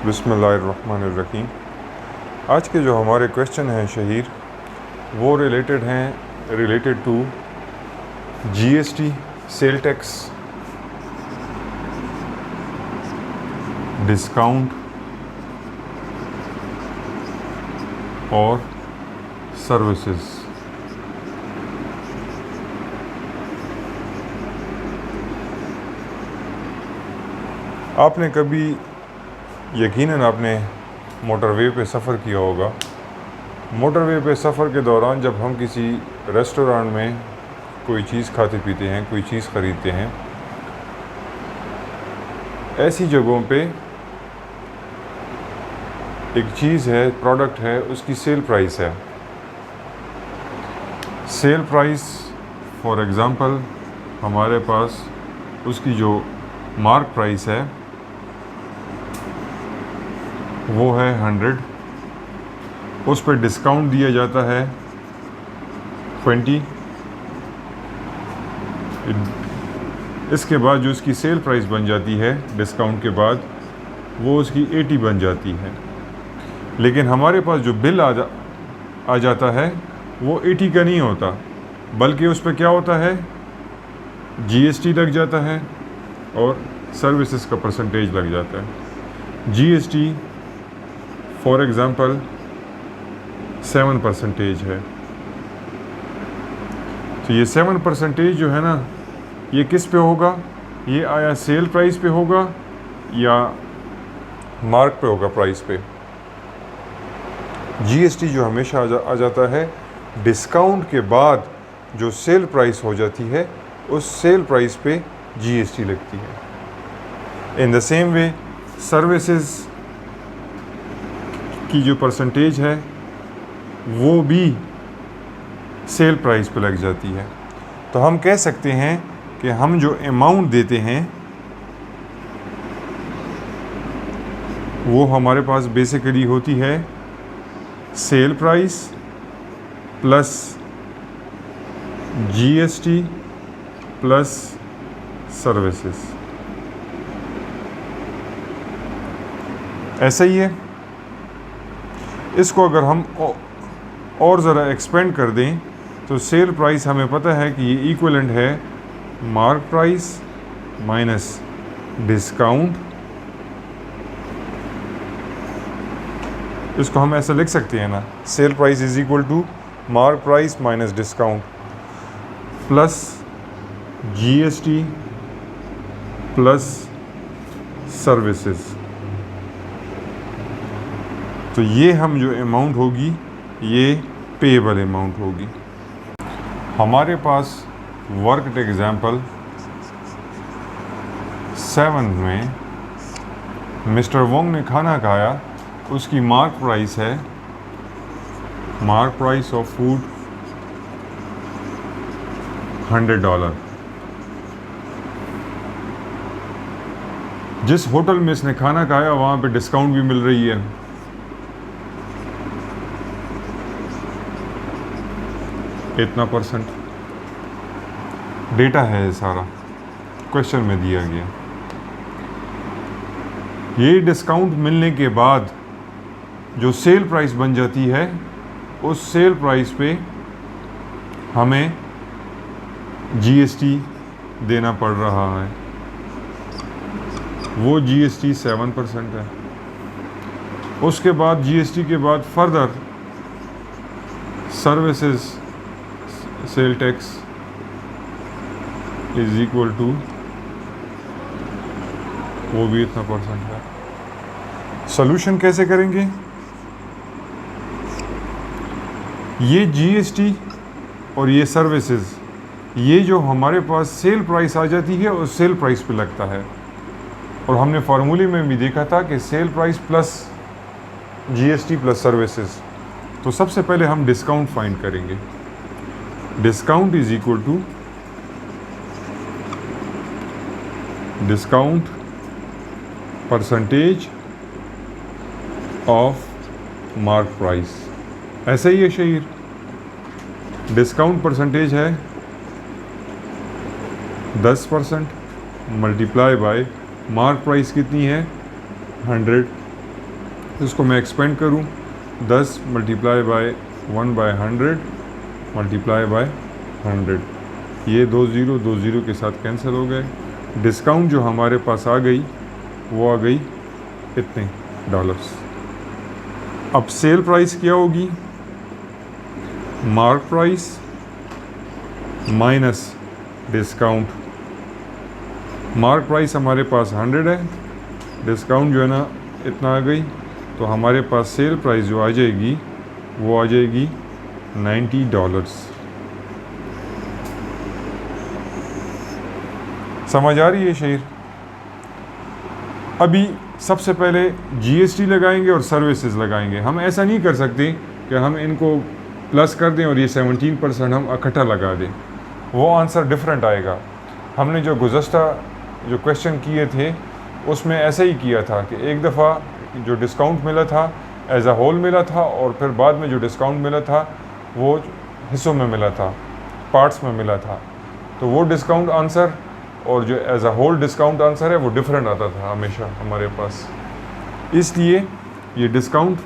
बिस्मिल्लाहिर्रहमानिर्रहीम। आज के जो हमारे क्वेश्चन हैं शहीर, वो related to GST, sale tax, discount और सर्विसेज। आपने कभी यकीनन आपने मोटरवे पे सफ़र किया होगा। मोटरवे पे सफ़र के दौरान जब हम किसी रेस्टोरेंट में कोई चीज़ खाते पीते हैं, कोई चीज़ ख़रीदते हैं, ऐसी जगहों पे एक चीज़ है, प्रोडक्ट है, उसकी सेल प्राइस है। सेल प्राइस फॉर एग्ज़ाम्पल हमारे पास उसकी जो मार्क प्राइस है वो है 100, उस पर डिस्काउंट दिया जाता है 20। इसके बाद जो उसकी सेल प्राइस बन जाती है डिस्काउंट के बाद, वो उसकी 80 बन जाती है। लेकिन हमारे पास जो बिल आ जाता है वो 80 का नहीं होता, बल्कि उस पर क्या होता है, जीएसटी लग जाता है और सर्विसेज का परसेंटेज लग जाता है। जीएसटी फॉर एग्ज़ाम्पल 7% है। तो ये 7% जो है ना, ये किस पे होगा? ये आया सेल प्राइस पे होगा या मार्क पे होगा, प्राइस पे। जीएसटी जो हमेशा आ जाता है डिस्काउंट के बाद जो सेल प्राइस हो जाती है, उस सेल प्राइस पे जीएसटी लगती है। In the same way services की जो परसेंटेज है वो भी सेल प्राइस पे लग जाती है। तो हम कह सकते हैं कि हम जो अमाउंट देते हैं वो हमारे पास बेसिकली होती है cell price plus GST plus services. ऐसा ही है। इसको अगर हम और ज़रा एक्सपेंड कर दें तो सेल प्राइस हमें पता है कि ये इक्विवेलेंट है मार्क प्राइस माइनस डिस्काउंट। इसको हम ऐसा लिख सकते हैं ना, sale price is equal to mark price minus discount plus GST plus services. तो ये हम जो अमाउंट होगी ये पेएबल अमाउंट होगी। हमारे पास वर्क एग्जाम्पल 7 में मिस्टर वोंग ने खाना खाया, उसकी मार्क प्राइस है, मार्क प्राइस ऑफ फूड $100। जिस होटल में इसने खाना खाया वहाँ पे डिस्काउंट भी मिल रही है। इतना परसेंट डेटा है, सारा क्वेश्चन में दिया गया। ये डिस्काउंट मिलने के बाद जो सेल प्राइस बन जाती है, उस सेल प्राइस पे हमें जीएसटी देना पड़ रहा है। वो जीएसटी 7% है। उसके बाद जीएसटी के बाद further services sale tax is equal to, वो भी इतना परसेंट है। सॉल्यूशन कैसे करेंगे? ये जीएसटी और ये सर्विसेज, ये जो हमारे पास सेल प्राइस आ जाती है उस सेल प्राइस पे लगता है। और हमने फार्मूले में भी देखा था कि sale price plus GST plus services. तो सबसे पहले हम डिस्काउंट फाइंड करेंगे। Discount is equal to discount percentage of mark price. ऐसा ही है शहीर, डिस्काउंट परसेंटेज है 10% मल्टीप्लाई बाय मार्क प्राइस कितनी है 100, इसको मैं एक्सपेंड करूँ, 10 मल्टीप्लाई बाय 1/100 मल्टीप्लाई बाय 100, ये 2 ज़ीरो के साथ कैंसिल हो गए। डिस्काउंट जो हमारे पास आ गई वो आ गई इतने डॉलर्स। अब सेल प्राइस क्या होगी, mark price minus discount. Mark price हमारे पास 100 है, डिस्काउंट जो है ना इतना आ गई, तो हमारे पास सेल प्राइस जो आ जाएगी वो आ जाएगी $90। समझ आ रही है शेर? अभी सबसे पहले जीएसटी लगाएंगे और सर्विसेज लगाएंगे। हम ऐसा नहीं कर सकते कि हम इनको प्लस कर दें और ये 17% हम इकट्ठा लगा दें, वो आंसर डिफरेंट आएगा। हमने जो गुज़श्ता जो क्वेश्चन किए थे उसमें ऐसा ही किया था कि एक दफ़ा जो डिस्काउंट मिला था एज अ होल मिला था, और फिर बाद में जो डिस्काउंट मिला था वो हिस्सों में मिला था, पार्ट्स में मिला था, तो वो डिस्काउंट आंसर और जो as a whole discount answer है वो डिफरेंट आता था हमेशा हमारे पास। इसलिए ये डिस्काउंट,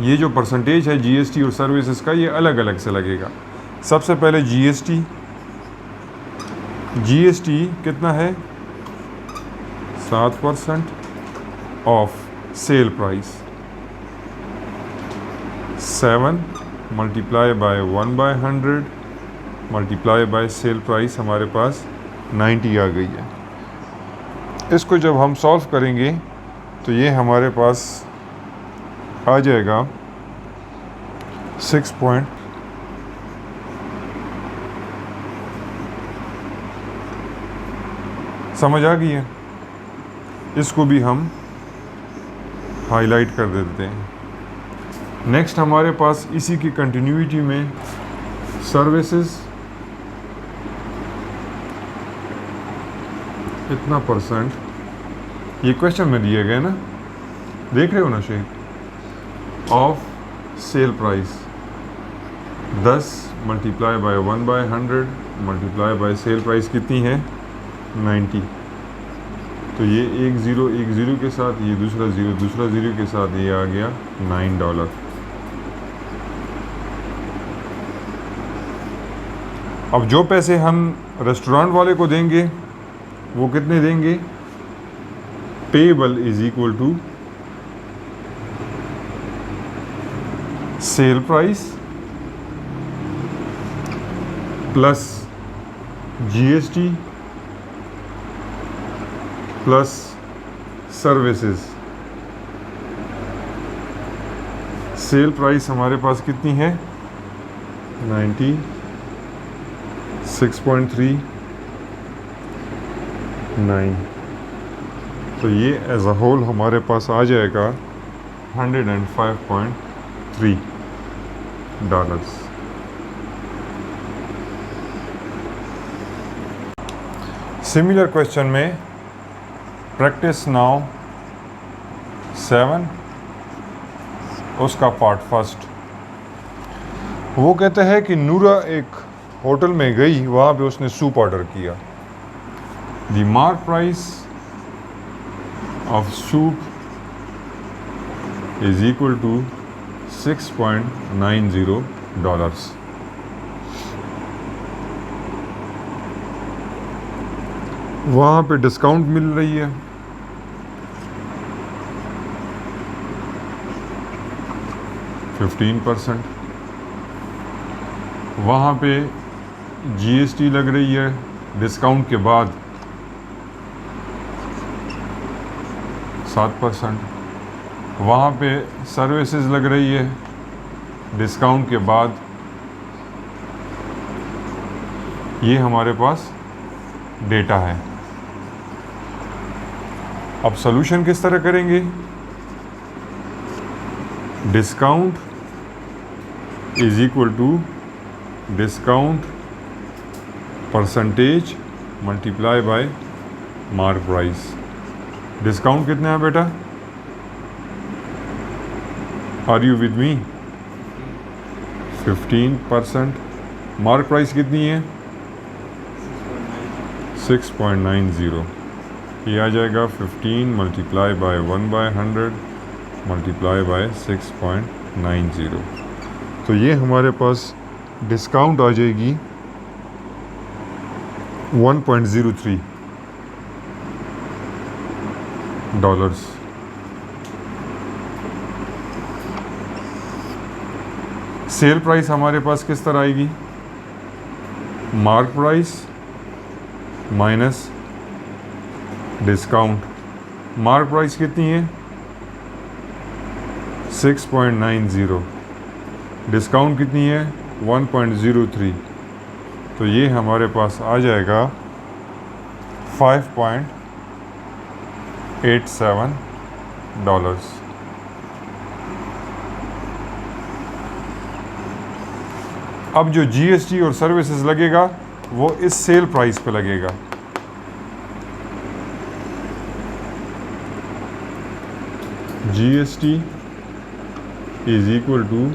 ये जो परसेंटेज है जीएसटी और सर्विसेज का, ये अलग अलग से लगेगा। सबसे पहले जीएसटी कितना है, 7% of sale price, 7 multiply by 1/100 multiply by sale price, हमारे पास 90 आ गई है। इसको जब हम सॉल्व करेंगे तो ये हमारे पास आ जाएगा 6 पॉइंट, समझ आ गई है? इसको भी हम हाईलाइट कर देते हैं। नेक्स्ट हमारे पास इसी की कंटिन्यूटी में सर्विसेज इतना परसेंट, ये क्वेश्चन में दिए गए ना, देख रहे हो ना Shaikh, of sale price 10 multiply by 1/100 multiply by sale price कितनी है, 90। तो ये एक ज़ीरो के साथ, ये दूसरा ज़ीरो के साथ, ये आ गया $9। अब जो पैसे हम रेस्टोरेंट वाले को देंगे वो कितने देंगे, payable is equal to sale price plus GST plus services. Sale price हमारे पास कितनी है, 90, 6.39, तो ये एज अ होल हमारे पास आ जाएगा $105.3। सिमिलर क्वेश्चन में प्रैक्टिस नाउ 7, उसका पार्ट फर्स्ट। वो कहते हैं कि नूरा एक होटल में गई, वहाँ पे उसने सूप ऑर्डर किया। The mark price of soup is equal to $6.90। वहाँ पे डिस्काउंट मिल रही है, %15। वहाँ पे जीएसटी लग रही है डिस्काउंट के बाद 7%। वहाँ पे सर्विसेज लग रही है डिस्काउंट के बाद, ये हमारे पास डेटा है। अब सॉल्यूशन किस तरह करेंगे, discount is equal to discount percentage multiply by mark price. Discount कितना है बेटा, are you with me, 15%। Mark price कितनी है, 6.90। ये आ जाएगा 15 मल्टीप्लाई बाय 1/100 मल्टीप्लाई बाय 6.90। तो ये हमारे पास डिस्काउंट आ जाएगी 1.03 डॉलर्स। सेल प्राइस हमारे पास किस तरह आएगी? Mark price minus discount. Mark price कितनी है? 6.90। डिस्काउंट कितनी है? 1.03। तो ये हमारे पास आ जाएगा 5.87 डॉलर्स। अब जो जीएसटी और सर्विसेज लगेगा वो इस सेल प्राइस पे लगेगा। जीएसटी इज इक्वल टू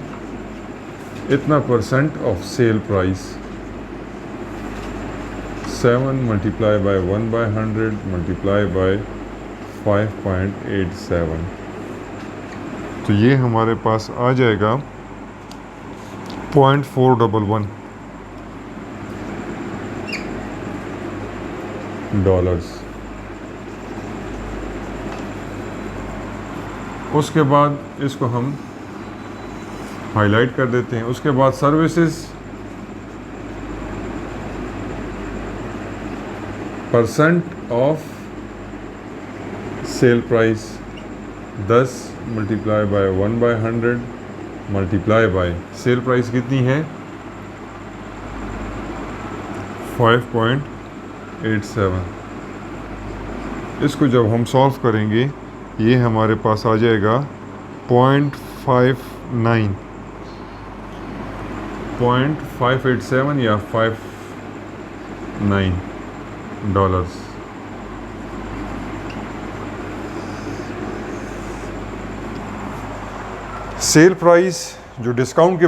इतना percent of sale price, 7 multiply by 1/100 multiply bye 5.87। तो ये हमारे पास आ जाएगा 0.411 डॉलर्स। उसके बाद इसको हम हाईलाइट कर देते हैं। उसके बाद services percent of sale price, 10 multiply by 1/100 multiply by sale price कितनी है? 5.87। इसको जब हम सॉल्व करेंगे ये हमारे पास आ जाएगा 0.587 या 59 डॉलर्स। सेल प्राइस जो डिस्काउंट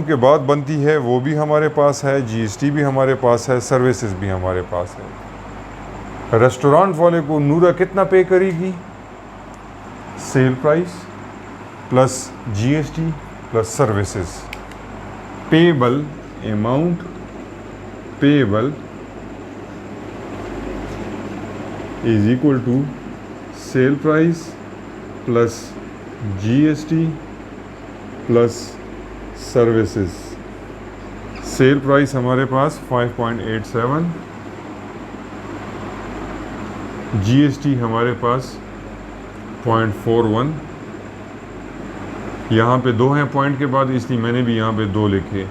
के बाद बनती है वो भी हमारे पास है, जीएसटी भी हमारे पास है, सर्विसेज भी हमारे पास है। रेस्टोरेंट वाले को नूरा कितना पे करेगी? Sale price plus GST plus services. Payable amount payable is equal to sale price plus GST plus services. Sale price हमारे पास 5.87, जीएसटी हमारे पास 0.41। यहाँ पे 2 हैं पॉइंट के बाद, इसलिए मैंने भी यहाँ पे 2 लिखे।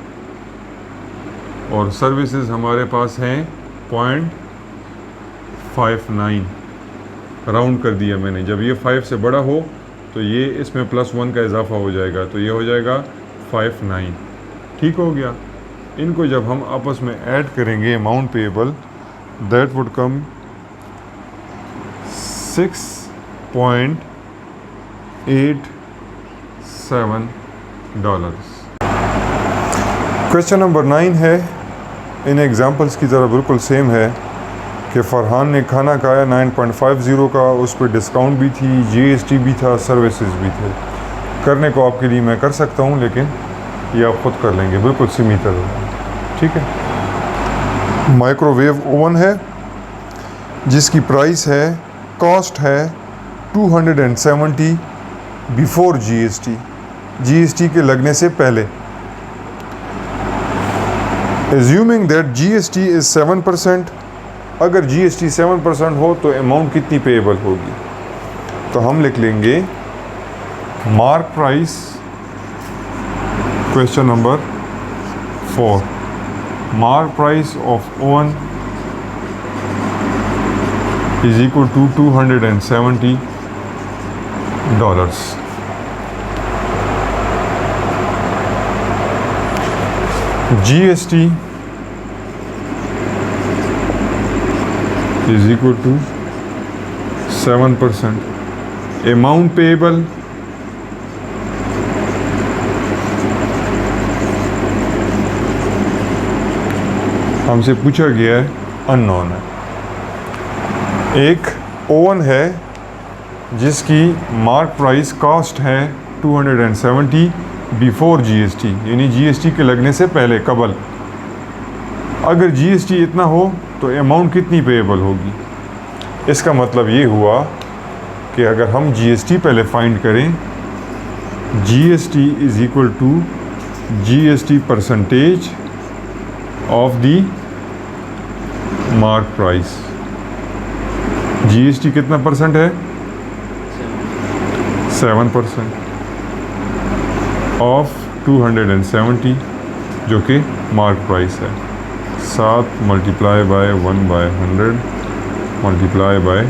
और सर्विसेज हमारे पास हैं 0.59, राउंड कर दिया मैंने। जब ये 5 से बड़ा हो तो ये इसमें +1 का इजाफा हो जाएगा, तो ये हो जाएगा 59। ठीक हो गया। इनको जब हम आपस में ऐड करेंगे amount payable, that would come 6.87 dollars. Question number 9 है, इन एग्जांपल्स की तरह बिल्कुल सेम है कि फ़रहान ने खाना खाया 9.50 का, उस पर डिस्काउंट भी थी, जीएसटी भी था, सर्विसेज भी थे। करने को आपके लिए मैं कर सकता हूँ, लेकिन ये आप खुद कर लेंगे, बिल्कुल सिमिलर है। ठीक है। माइक्रोवेव ओवन है जिसकी प्राइस है, कॉस्ट है 270 बिफोर जीएसटी, जीएसटी के लगने से पहले। एज्यूमिंग दैट जीएसटी इज़ 7%, अगर जीएसटी 7% हो तो अमाउंट कितनी पेएबल होगी? तो हम लिख लेंगे mark price, question number 4, mark price of oven is equal to 270 dollars. GST is equal to 7%. Amount payable हमसे पूछा गया है, अननोन है। एक ओवन है जिसकी मार्क प्राइस कॉस्ट है 270 बिफोर जीएसटी, यानी जीएसटी के लगने से पहले, कबल। अगर जीएसटी इतना हो तो अमाउंट कितनी पेएबल होगी? इसका मतलब ये हुआ कि अगर हम जीएसटी पहले फाइंड करें, GST is equal to GST percentage of the mark price. GST कितना परसेंट है? 7% ऑफ 270 जो कि मार्क प्राइस है। 7 मल्टीप्लाई बाय 1/100 मल्टीप्लाई बाय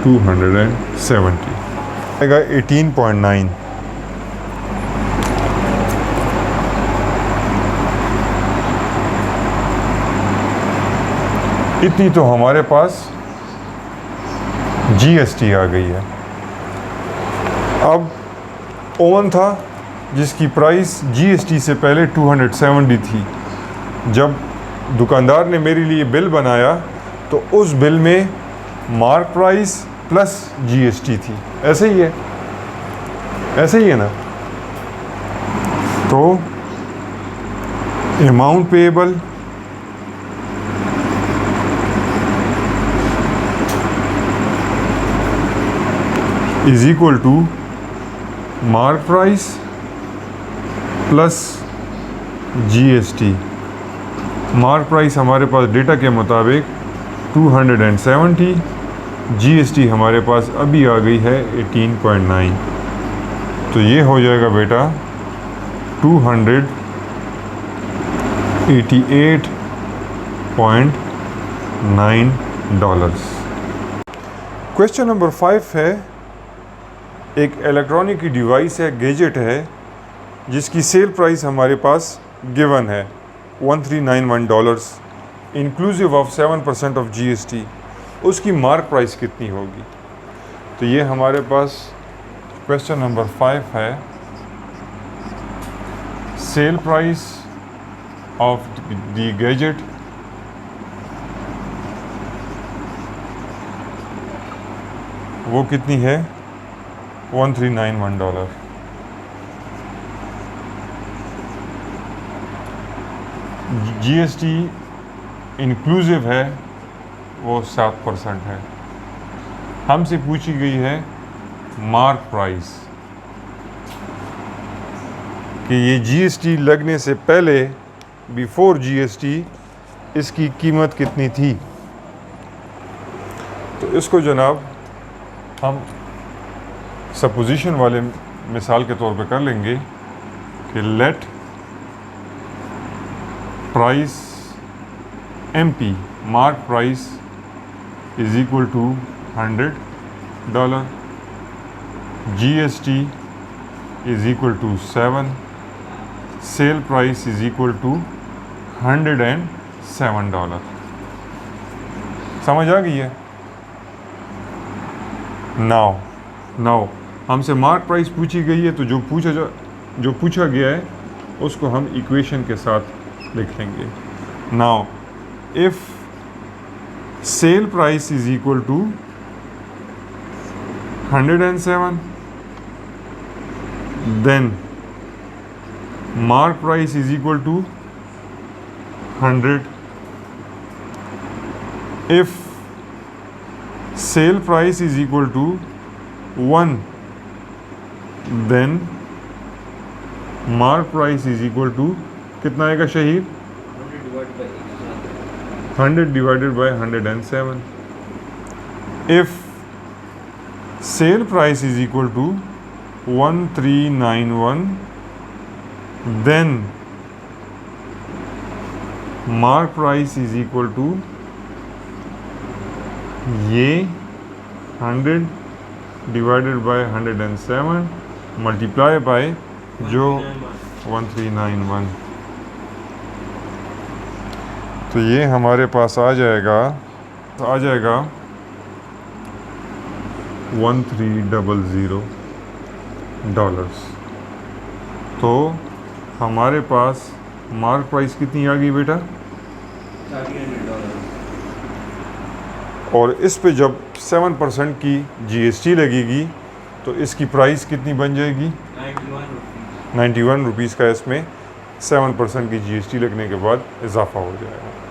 270 आएगा 18.9। इतनी तो हमारे पास जीएसटी आ गई है। अब ओवन था जिसकी प्राइस जीएसटी से पहले 270 थी। जब दुकानदार ने मेरे लिए बिल बनाया तो उस बिल में मार्क प्राइस प्लस जीएसटी थी। ऐसे ही है, ऐसे ही है ना। तो amount payable is equal to mark price plus GST. Mark price हमारे पास डेटा के मुताबिक 270, जीएसटी हमारे पास अभी आ गई है 18.9। तो ये हो जाएगा बेटा $288.9। क्वेश्चन नंबर 5 है, एक इलेक्ट्रॉनिक की डिवाइस है, गैजेट है, जिसकी सेल प्राइस हमारे पास गिवन है $1391 इंक्लूसिव ऑफ 7% ऑफ जीएसटी। उसकी मार्क प्राइस कितनी होगी? तो ये हमारे पास क्वेश्चन नंबर 5 है। Sale price of the gadget वो कितनी है? $1391। जीएसटी इंक्लूसिव है वो 7% है। हमसे पूछी गई है मार्क प्राइस कि ये जीएसटी लगने से पहले बिफोर जीएसटी इसकी कीमत कितनी थी। तो इसको जनाब हम सपोजिशन वाले मिसाल के तौर पे कर लेंगे कि let price MP mark price is equal to $100, GST is equal to 7, sale price is equal to $107। समझ आ गई है? नाउ हमसे मार्क प्राइस पूछी गई है, तो जो पूछा गया है उसको हम इक्वेशन के साथ लिख लेंगे। Now if sale price is equal to 107, then mark price is equal to 100। If sale price is equal to 1, then mark price is equal to कितना आएगा Shahid? 100 divided by 107। If sale price is equal to 1391, then mark price is equal to ये 100 divided by 107 multiply by जो 1391। तो ये हमारे पास आ जाएगा $1300। तो हमारे पास मार्क प्राइस कितनी आ गई बेटा? और इस पे जब 7% की GST लगेगी तो इसकी प्राइस कितनी बन जाएगी? 91 रुपीज़ का इसमें 7% की GST लगने के बाद इजाफा हो जाएगा।